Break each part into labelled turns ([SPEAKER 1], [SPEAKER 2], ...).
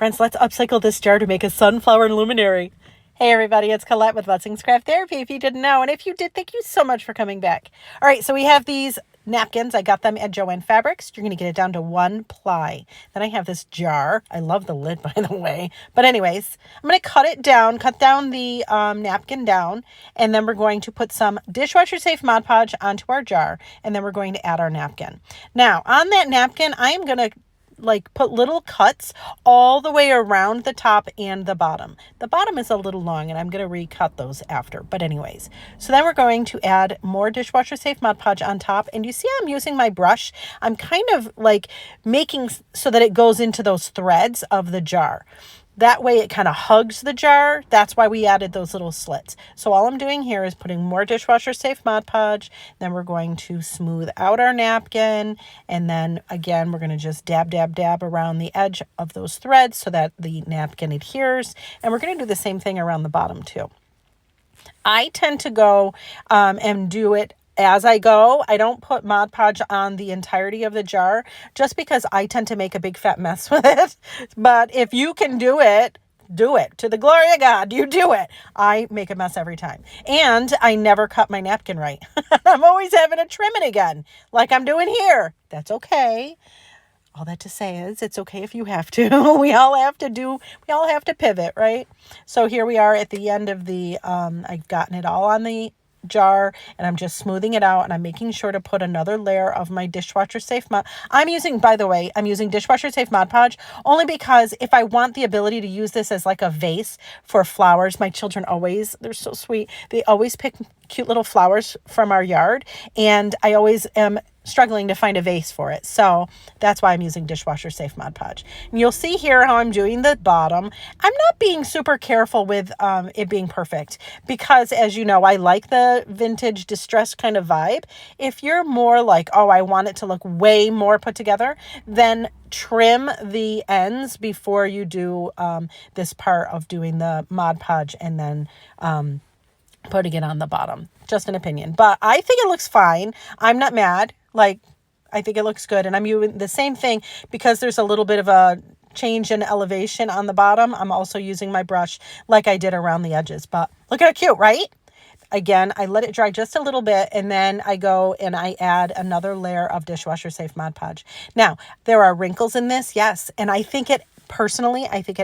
[SPEAKER 1] Friends, let's upcycle this jar to make a sunflower luminary. Hey everybody, it's Colette with Blessings Craft Therapy, if you didn't know. And if you did, thank you so much for coming back. All right, so we have these napkins. I got them at Joann Fabrics. You're going to get it down to 1 ply. Then I have this jar. I love the lid, by the way. But anyways, I'm going to cut down the napkin down, and then we're going to put some dishwasher safe Mod Podge onto our jar, and then we're going to add our napkin. Now, on that napkin, I am going to put little cuts all the way around the top and the bottom. The bottom is a little long and I'm going to recut those after. But anyways, so then we're going to add more dishwasher safe Mod Podge on top. And you see I'm using my brush. I'm kind of making so that it goes into those threads of the jar. That way it kind of hugs the jar. That's why we added those little slits. So all I'm doing here is putting more dishwasher safe Mod Podge. Then we're going to smooth out our napkin. And then again, we're going to just dab, dab, dab around the edge of those threads so that the napkin adheres. And we're going to do the same thing around the bottom too. I tend to go and do it as I go. I don't put Mod Podge on the entirety of the jar just because I tend to make a big fat mess with it. But if you can do it, do it. To the glory of God, you do it. I make a mess every time. And I never cut my napkin right. I'm always having to trim it again, like I'm doing here. That's okay. All that to say is it's okay if you have to. We all have to pivot, right? So here we are at the end of the, I've gotten it all on the jar and I'm just smoothing it out, and I'm making sure to put another layer of my dishwasher safe Mod. I'm using dishwasher safe Mod Podge only because if I want the ability to use this as like a vase for flowers, my children they're so sweet. They always pick cute little flowers from our yard, and I always am struggling to find a vase for it. So that's why I'm using dishwasher safe Mod Podge. And you'll see here how I'm doing the bottom. I'm not being super careful with it being perfect because, as you know, I like the vintage distressed kind of vibe. If you're more like, oh, I want it to look way more put together, then trim the ends before you do this part of doing the Mod Podge and then putting it on the bottom. Just an opinion, but I think it looks fine. I'm not mad. I think it looks good. And I'm using the same thing because there's a little bit of a change in elevation on the bottom. I'm also using my brush like I did around the edges, but look at how cute, right? Again, I let it dry just a little bit, and then I go and I add another layer of dishwasher safe Mod Podge. Now, there are wrinkles in this, yes, and I think it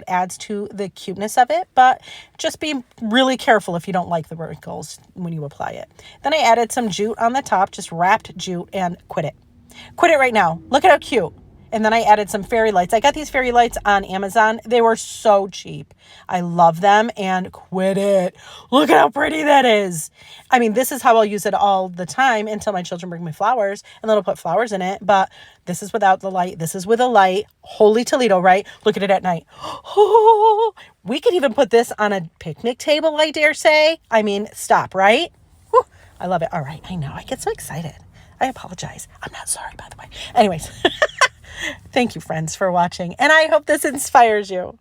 [SPEAKER 1] adds to the cuteness of it, but just be really careful if you don't like the wrinkles when you apply it. Then I added some jute on the top, just wrapped jute, and quit it. Quit it right now. Look at how cute. And then I added some fairy lights. I got these fairy lights on Amazon. They were so cheap. I love them, and quit it. Look at how pretty that is. I mean, this is how I'll use it all the time until my children bring me flowers, and then I'll put flowers in it. But this is without the light. This is with a light. Holy Toledo, right? Look at it at night. Oh, we could even put this on a picnic table, I dare say. I mean, stop, right? Whew, I love it. All right, I know. I get so excited. I apologize. I'm not sorry, by the way. Anyways. Thank you, friends, for watching, and I hope this inspires you.